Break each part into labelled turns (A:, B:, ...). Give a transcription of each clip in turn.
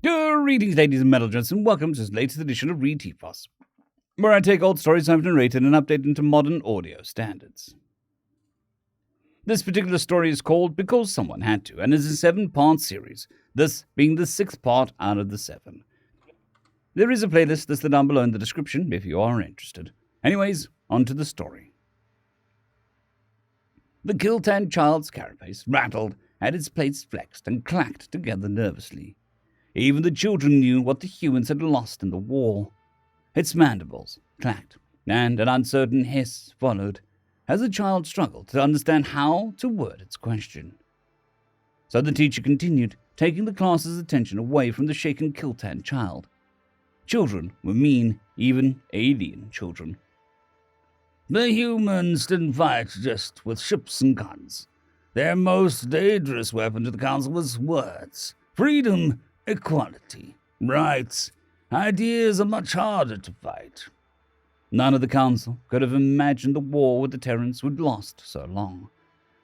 A: Greetings, ladies and metal gents, and welcome to this latest edition of Read TFOS, where I take old stories I've narrated and update into modern audio standards. This particular story is called Because Someone Had To, and is a 7-part series, this being the 6th part out of the 7. There is a playlist listed down below in the description if you are interested. Anyways, on to the story. The Kiltan child's carapace rattled as its plates flexed and clacked together nervously. Even the children knew what the humans had lost in the war. Its mandibles clacked, and an uncertain hiss followed, as the child struggled to understand how to word its question. So the teacher continued, taking the class's attention away from the shaken Kiltan child. Children were mean, even alien children. The humans didn't fight just with ships and guns. Their most dangerous weapon to the council was words. Freedom, equality, rights. Ideas are much harder to fight. None of the council could have imagined the war with the Terrans would last so long.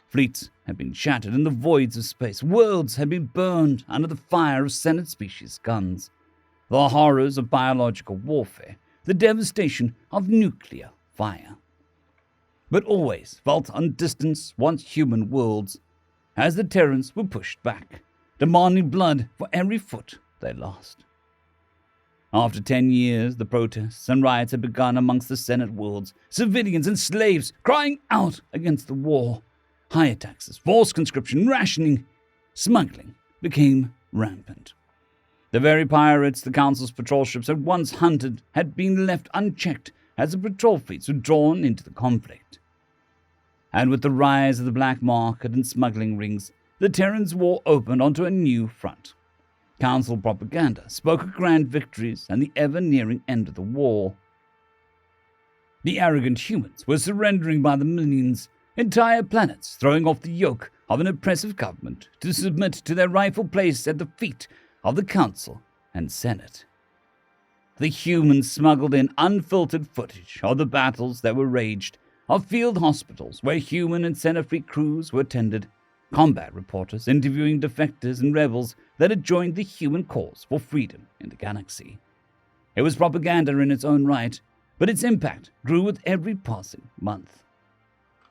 A: Fleets had been shattered in the voids of space. Worlds had been burned under the fire of Senate species guns. The horrors of biological warfare, the devastation of nuclear fire. But always felt on distant, once human worlds, as the Terrans were pushed back, demanding blood for every foot they lost. After 10 years, the protests and riots had begun amongst the Senate worlds, civilians and slaves crying out against the war. Higher taxes, forced conscription, rationing, smuggling became rampant. The very pirates the council's patrol ships had once hunted had been left unchecked as the patrol fleets were drawn into the conflict. And with the rise of the black market and smuggling rings, the Terrans' war opened onto a new front. Council propaganda spoke of grand victories and the ever-nearing end of the war. The arrogant humans were surrendering by the millions, entire planets throwing off the yoke of an oppressive government to submit to their rightful place at the feet of the Council and Senate. The humans smuggled in unfiltered footage of the battles that were raged, of field hospitals where human and Senate-free crews were tended, combat reporters interviewing defectors and rebels that had joined the human cause for freedom in the galaxy. It was propaganda in its own right, but its impact grew with every passing month.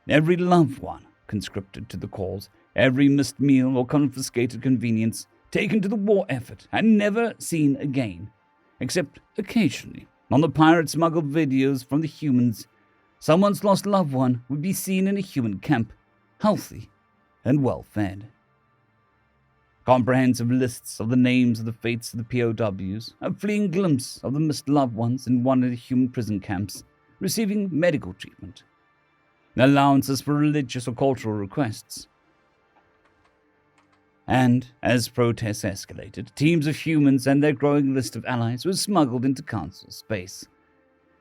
A: Every loved one conscripted to the cause, every missed meal or confiscated convenience taken to the war effort and never seen again, except occasionally on the pirate smuggled videos from the humans. Someone's lost loved one would be seen in a human camp, healthy and well-fed. Comprehensive lists of the names of the fates of the POWs, a fleeting glimpse of the missed loved ones in one of the human prison camps, receiving medical treatment, allowances for religious or cultural requests. And, as protests escalated, teams of humans and their growing list of allies were smuggled into council space.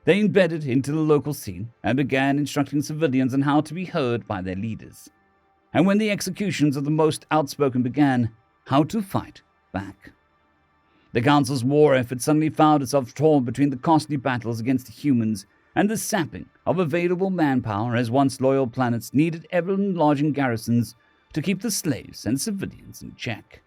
A: They embedded into the local scene and began instructing civilians on how to be heard by their leaders. And when the executions of the most outspoken began, how to fight back. The Council's war effort suddenly found itself torn between the costly battles against the humans and the sapping of available manpower as once loyal planets needed ever-enlarging garrisons to keep the slaves and civilians in check.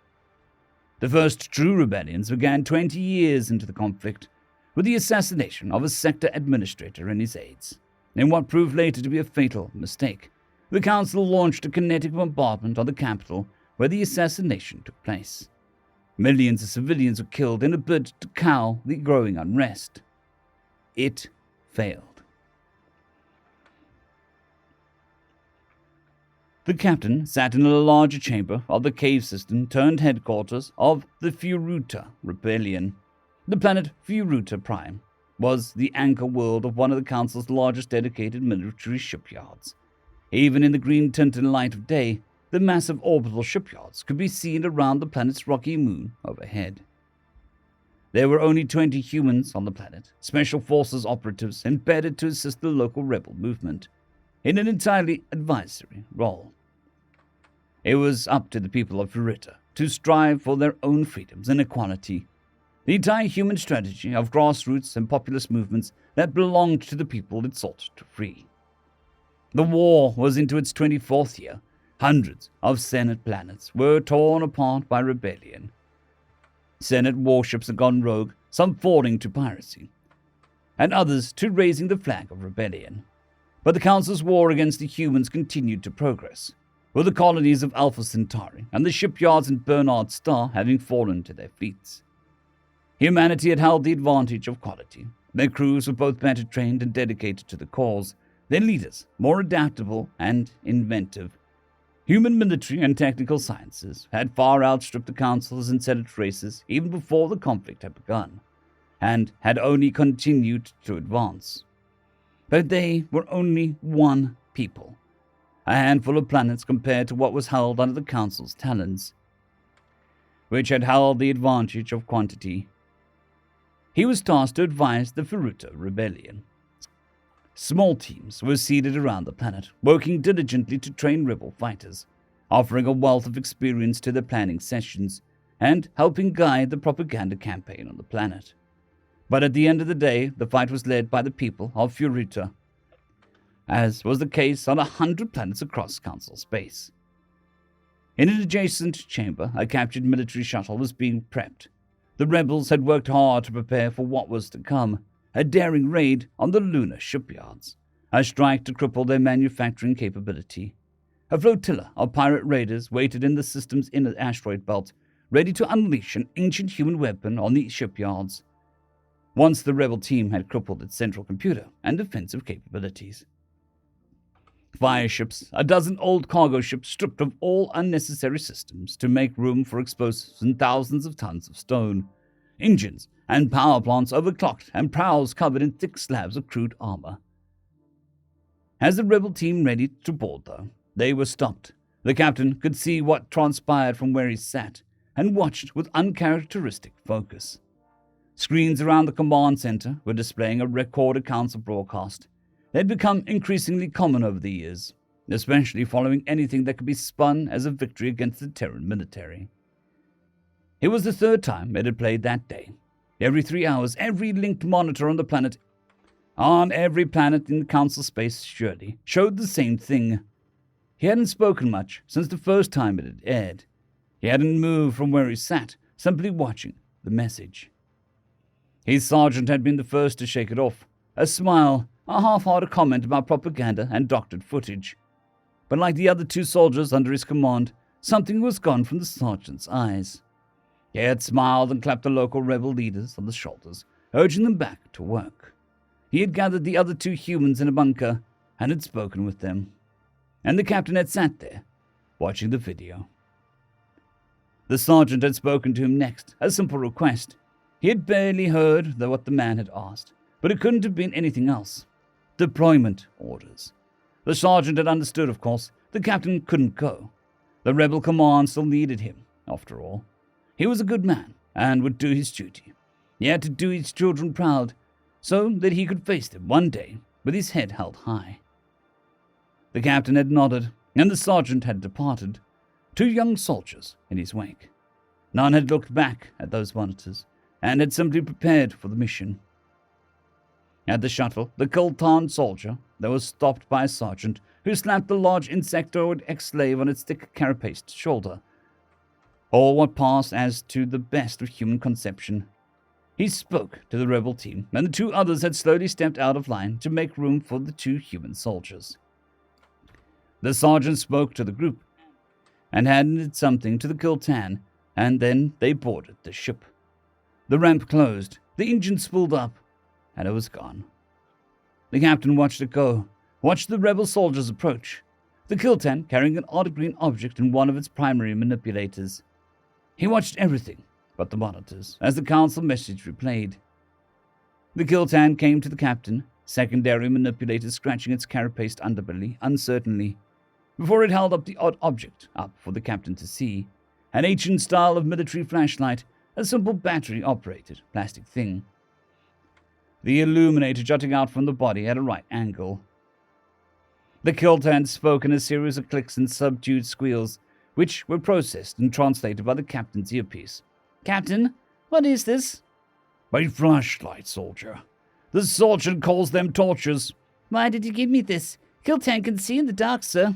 A: The first true rebellions began 20 years into the conflict, with the assassination of a sector administrator and his aides. In what proved later to be a fatal mistake, the Council launched a kinetic bombardment on the capital where the assassination took place. Millions of civilians were killed in a bid to cow the growing unrest. It failed. The captain sat in a larger chamber of the cave system turned headquarters of the Furuta Rebellion. The planet Furuta Prime was the anchor world of one of the Council's largest dedicated military shipyards. Even in the green-tinted light of day, the massive orbital shipyards could be seen around the planet's rocky moon overhead. There were only 20 humans on the planet, special forces operatives embedded to assist the local rebel movement, in an entirely advisory role. It was up to the people of Furuta to strive for their own freedoms and equality. The entire human strategy of grassroots and populist movements that belonged to the people it sought to free. The war was into its 24th year. Hundreds of Senate planets were torn apart by rebellion. Senate warships had gone rogue, some falling to piracy, and others to raising the flag of rebellion. But the Council's war against the humans continued to progress, with the colonies of Alpha Centauri and the shipyards in Bernard Star having fallen to their fleets. Humanity had held the advantage of quality. Their crews were both better trained and dedicated to the cause, their leaders more adaptable and inventive. Human military and technical sciences had far outstripped the Council's and Senate races even before the conflict had begun, and had only continued to advance. But they were only one people, a handful of planets compared to what was held under the Council's talons, which had held the advantage of quantity. He was tasked to advise the Feruta Rebellion. Small teams were seated around the planet, working diligently to train rebel fighters, offering a wealth of experience to their planning sessions, and helping guide the propaganda campaign on the planet. But at the end of the day, the fight was led by the people of Feruta, as was the case on 100 planets across Council space. In an adjacent chamber, a captured military shuttle was being prepped. The rebels had worked hard to prepare for what was to come, a daring raid on the lunar shipyards, a strike to cripple their manufacturing capability. A flotilla of pirate raiders waited in the system's inner asteroid belt, ready to unleash an ancient human weapon on the shipyards, once the rebel team had crippled its central computer and defensive capabilities. Fire ships, a dozen old cargo ships stripped of all unnecessary systems to make room for explosives and thousands of tons of stone, engines and power plants overclocked and prows covered in thick slabs of crude armor. As the rebel team ready to board, though, they were stopped. The captain could see what transpired from where he sat and watched with uncharacteristic focus. Screens around the command center were displaying a recorded council broadcast. They had become increasingly common over the years, especially following anything that could be spun as a victory against the Terran military. It was the third time it had played that day. Every 3 hours, every linked monitor on every planet in the Council space surely showed the same thing. He hadn't spoken much since the first time it had aired. He hadn't moved from where he sat, simply watching the message. His sergeant had been the first to shake it off, a smile, a half-hearted comment about propaganda and doctored footage. But like the other 2 soldiers under his command, something was gone from the sergeant's eyes. He had smiled and clapped the local rebel leaders on the shoulders, urging them back to work. He had gathered the other 2 humans in a bunker and had spoken with them. And the captain had sat there, watching the video. The sergeant had spoken to him next, a simple request. He had barely heard what the man had asked, but it couldn't have been anything else. Deployment orders. The sergeant had understood, of course. The captain couldn't go. The rebel command still needed him, after all. He was a good man and would do his duty. He had to do his children proud, so that he could face them one day with his head held high. The captain had nodded, and the sergeant had departed, 2 young soldiers in his wake. None had looked back at those monitors, and had simply prepared for the mission. At the shuttle, the Kultan soldier that was stopped by a sergeant who slapped the large insectoid ex-slave on its thick carapaced shoulder. All what passed as to the best of human conception. He spoke to the rebel team, and the 2 others had slowly stepped out of line to make room for the 2 human soldiers. The sergeant spoke to the group and handed something to the Kultan, and then they boarded the ship. The ramp closed, the engine spooled up, and it was gone. The captain watched it go, watched the rebel soldiers approach, the Kultan carrying an odd green object in one of its primary manipulators. He watched everything but the monitors as the council message replayed. The Kultan came to the captain, secondary manipulator scratching its carapaced underbelly uncertainly, before it held up the odd object up for the captain to see, an ancient style of military flashlight, a simple battery-operated plastic thing. The illuminator jutting out from the body at a right angle. The Kultan spoke in a series of clicks and subdued squeals, which were processed and translated by the captain's earpiece. "Captain, what is this?" "My flashlight, soldier. The sergeant calls them torches." "Why did you give me this? Kultan can see in the dark, sir."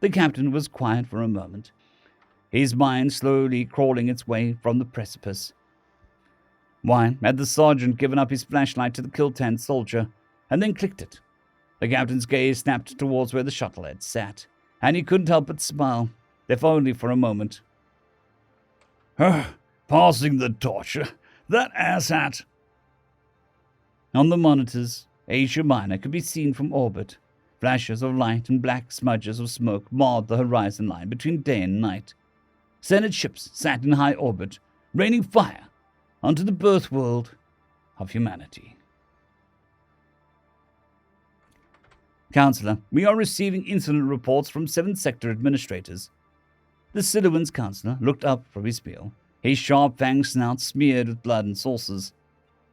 A: The captain was quiet for a moment. his mind slowly crawling its way from the precipice. Why had the sergeant given up his flashlight to the kill-tan soldier and then clicked it? The captain's gaze snapped towards where the shuttlehead sat, and he couldn't help but smile, if only for a moment. Passing the torch. That asshat. On the monitors, Asia Minor could be seen from orbit. Flashes of light and black smudges of smoke marred the horizon line between day and night. Senate ships sat in high orbit, raining fire onto the birth world of humanity. Counselor, we are receiving incident reports from 7th Sector administrators. The Siluan's counselor looked up from his meal, his sharp-fanged snout smeared with blood and saucers.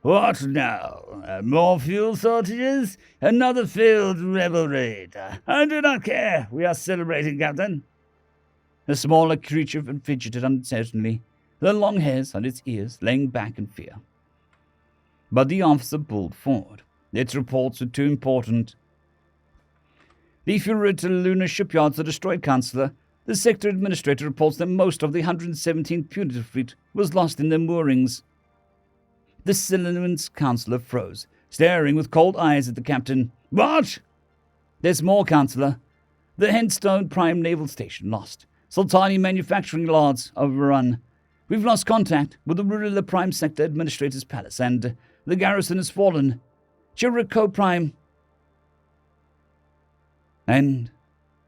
A: What now? More fuel shortages? Another failed rebel raid? I do not care. We are celebrating, Captain. The smaller creature fidgeted uncertainly, the long hairs on its ears laying back in fear. But the officer pulled forward. Its reports were too important. The Furita lunar shipyards are destroyed, Counselor. The sector administrator reports that most of the 117th punitive fleet was lost in their moorings. The Siluan's counselor froze, staring with cold eyes at the captain. What? There's more, Counselor. The Henstone Prime Naval Station lost. Sultani manufacturing yards overrun. We've lost contact with the Rurilla Prime Sector Administrator's Palace, and the garrison has fallen. Jericho Prime. End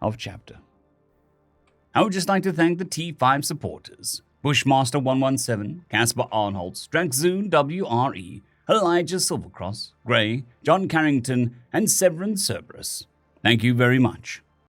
A: of chapter. I would just like to thank the T5 supporters. Bushmaster 117, Caspar Arnholtz, Drakzoon WRE, Elijah Silvercross, Gray, John Carrington, and Severin Cerberus. Thank you very much.